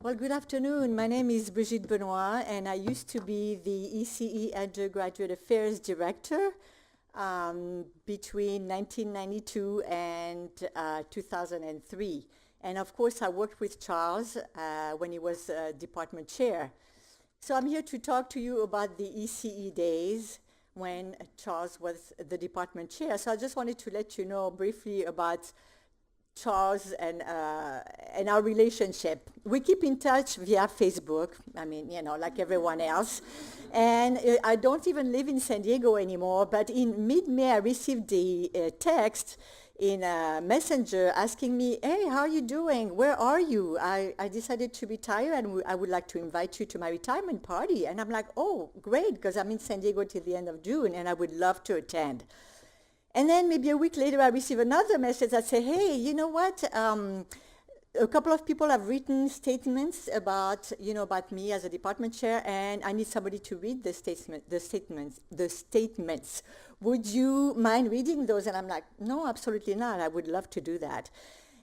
Well, good afternoon. My name is Brigitte Benoist, and I used to be the ECE Undergraduate Affairs Director between 1992 and 2003. And of course, I worked with Charles when he was department chair. So I'm here to talk to you about the ECE days when Charles was the department chair. So I just wanted to let you know briefly about Charles and our relationship. We keep in touch via Facebook, I mean, you know, like everyone else. And I don't even live in San Diego anymore, but in mid-May I received a text in Messenger asking me, hey, how are you doing? Where are you? I decided to retire and I would like to invite you to my retirement party. And I'm like, oh, great, because I'm in San Diego till the end of June and I would love to attend. And then maybe a week later, I receive another message that say, hey, you know what? A couple of people have written statements about me as a department chair, and I need somebody to read the statements. Would you mind reading those? And I'm like, no, absolutely not. I would love to do that.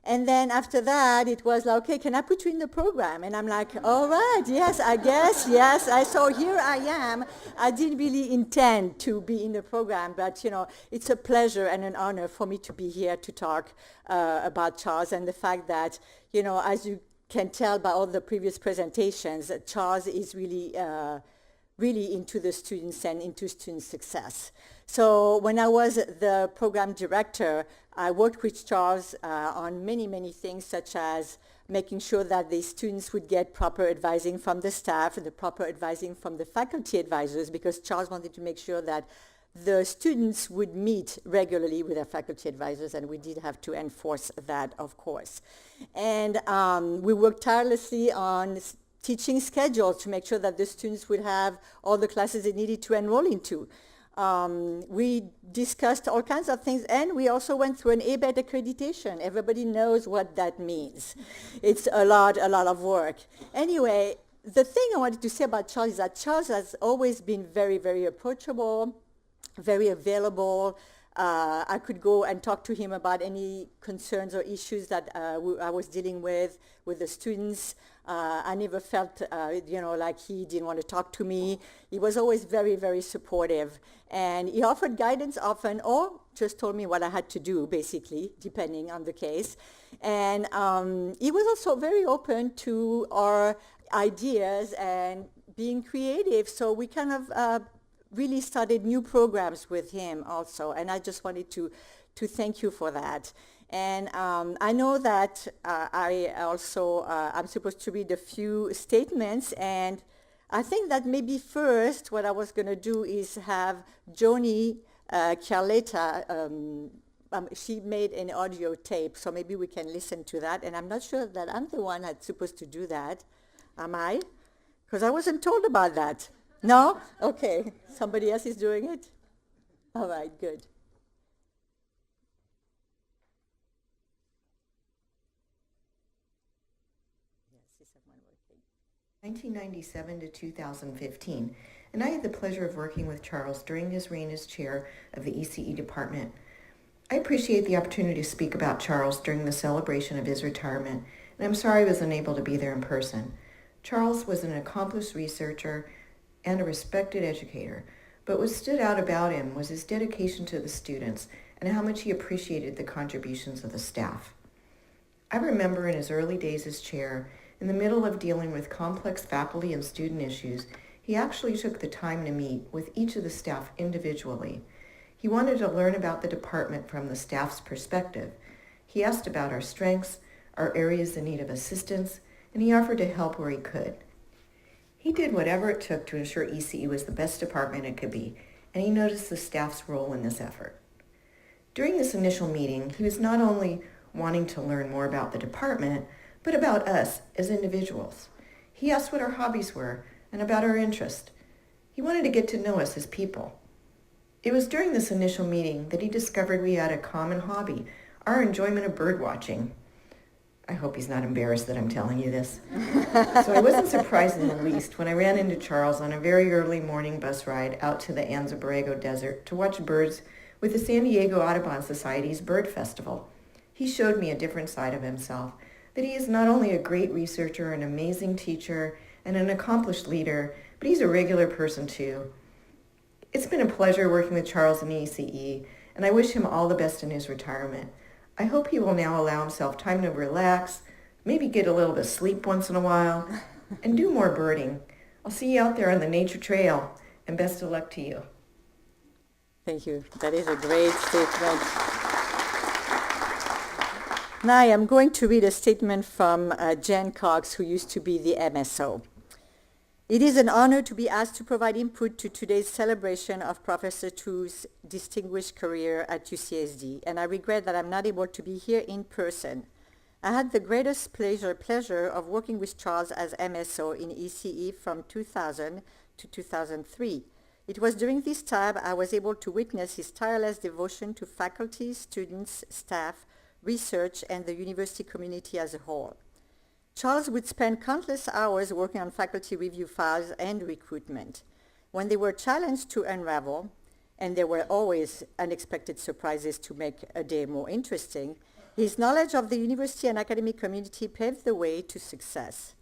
And then after that, it was like, okay, can I put you in the program? And I'm like, all right, yes, I guess, yes. So here I am. I didn't really intend to be in the program, but, it's a pleasure and an honor for me to be here to talk about Charles and the fact that, as you can tell by all the previous presentations, Charles is really into the students and into student success. So when I was the program director, I worked with Charles on many, many things, such as making sure that the students would get proper advising from the staff and the proper advising from the faculty advisors, because Charles wanted to make sure that the students would meet regularly with their faculty advisors, and we did have to enforce that, of course. And we worked tirelessly on teaching schedules to make sure that the students would have all the classes they needed to enroll into. We discussed all kinds of things, and we also went through an ABET accreditation. Everybody knows what that means. It's a lot of work. Anyway, the thing I wanted to say about Charles is that Charles has always been very, very approachable, very available. I could go and talk to him about any concerns or issues that I was dealing with the students. I never felt, like he didn't want to talk to me. He was always very, very supportive. And he offered guidance often, or just told me what I had to do, basically, depending on the case. And he was also very open to our ideas and being creative. So we kind of really started new programs with him also. And I just wanted to thank you for that. And I know that I'm supposed to read a few statements, and I think that maybe first what I was going to do is have Joni Carletta, she made an audio tape, so maybe we can listen to that. And I'm not sure that I'm the one that's supposed to do that. Am I? Because I wasn't told about that. No? Okay. Somebody else is doing it? All right, good. 1997 to 2015, and I had the pleasure of working with Charles during his reign as chair of the ECE department. I appreciate the opportunity to speak about Charles during the celebration of his retirement, and I'm sorry I was unable to be there in person. Charles was an accomplished researcher and a respected educator, but what stood out about him was his dedication to the students and how much he appreciated the contributions of the staff. I remember in his early days as chair, in the middle of dealing with complex faculty and student issues, he actually took the time to meet with each of the staff individually. He wanted to learn about the department from the staff's perspective. He asked about our strengths, our areas in need of assistance, and he offered to help where he could. He did whatever it took to ensure ECE was the best department it could be, and he noticed the staff's role in this effort. During this initial meeting, he was not only wanting to learn more about the department, but about us as individuals. He asked what our hobbies were and about our interest. He wanted to get to know us as people. It was during this initial meeting that he discovered we had a common hobby, our enjoyment of bird watching. I hope he's not embarrassed that I'm telling you this. So I wasn't surprised in the least when I ran into Charles on a very early morning bus ride out to the Anza Borrego Desert to watch birds with the San Diego Audubon Society's Bird Festival. He showed me a different side of himself, that he is not only a great researcher, an amazing teacher, and an accomplished leader, but he's a regular person too. It's been a pleasure working with Charles in ECE, and I wish him all the best in his retirement. I hope he will now allow himself time to relax, maybe get a little bit of sleep once in a while, and do more birding. I'll see you out there on the nature trail, and best of luck to you. Thank you. That is a great statement. Now I am going to read a statement from Jen Cox, who used to be the MSO. It is an honor to be asked to provide input to today's celebration of Professor Tu's distinguished career at UCSD, and I regret that I'm not able to be here in person. I had the greatest pleasure of working with Charles as MSO in ECE from 2000 to 2003. It was during this time I was able to witness his tireless devotion to faculty, students, staff, research, and the university community as a whole. Charles would spend countless hours working on faculty review files and recruitment. When they were challenged to unravel, and there were always unexpected surprises to make a day more interesting, his knowledge of the university and academic community paved the way to success.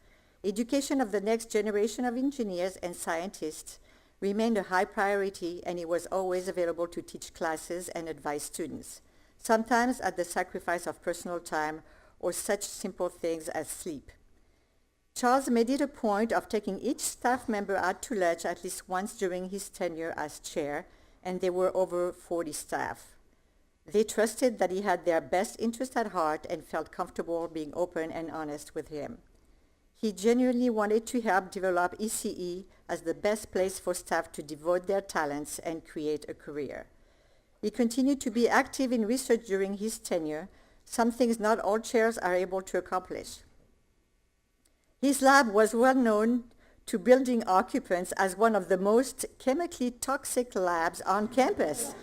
Education of the next generation of engineers and scientists remained a high priority, and he was always available to teach classes and advise students, sometimes at the sacrifice of personal time or such simple things as sleep. Charles made it a point of taking each staff member out to lunch at least once during his tenure as chair, and there were over 40 staff. They trusted that he had their best interest at heart and felt comfortable being open and honest with him. He genuinely wanted to help develop ECE as the best place for staff to devote their talents and create a career. He continued to be active in research during his tenure, some things not all chairs are able to accomplish. His lab was well known to building occupants as one of the most chemically toxic labs on campus.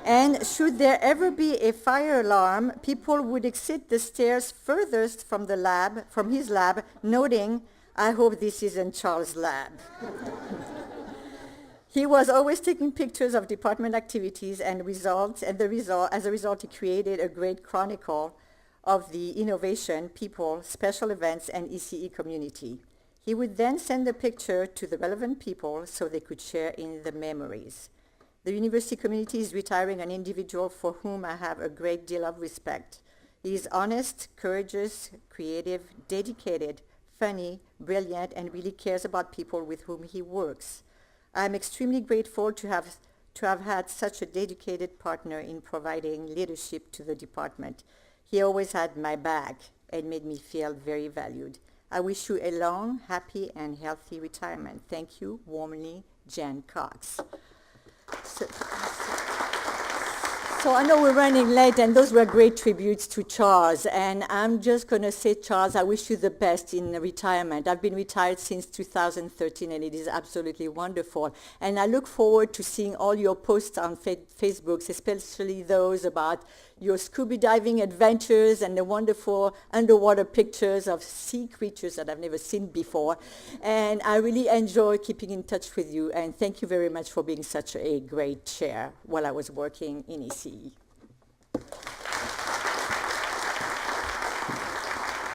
And should there ever be a fire alarm, people would exit the stairs furthest from his lab, noting, "I hope this isn't Charles' lab." He was always taking pictures of department activities and as a result, he created a great chronicle of the innovation, people, special events, and ECE community. He would then send the picture to the relevant people so they could share in the memories. The university community is retiring an individual for whom I have a great deal of respect. He is honest, courageous, creative, dedicated, funny, brilliant, and really cares about people with whom he works. I am extremely grateful to have had such a dedicated partner in providing leadership to the department. He always had my back and made me feel very valued. I wish you a long, happy, and healthy retirement. Thank you. Warmly, Jen Cox. So I know we're running late, and those were great tributes to Charles. And I'm just going to say, Charles, I wish you the best in retirement. I've been retired since 2013, and it is absolutely wonderful. And I look forward to seeing all your posts on Facebook, especially those about your scuba diving adventures and the wonderful underwater pictures of sea creatures that I've never seen before. And I really enjoy keeping in touch with you. And thank you very much for being such a great chair while I was working in ECE.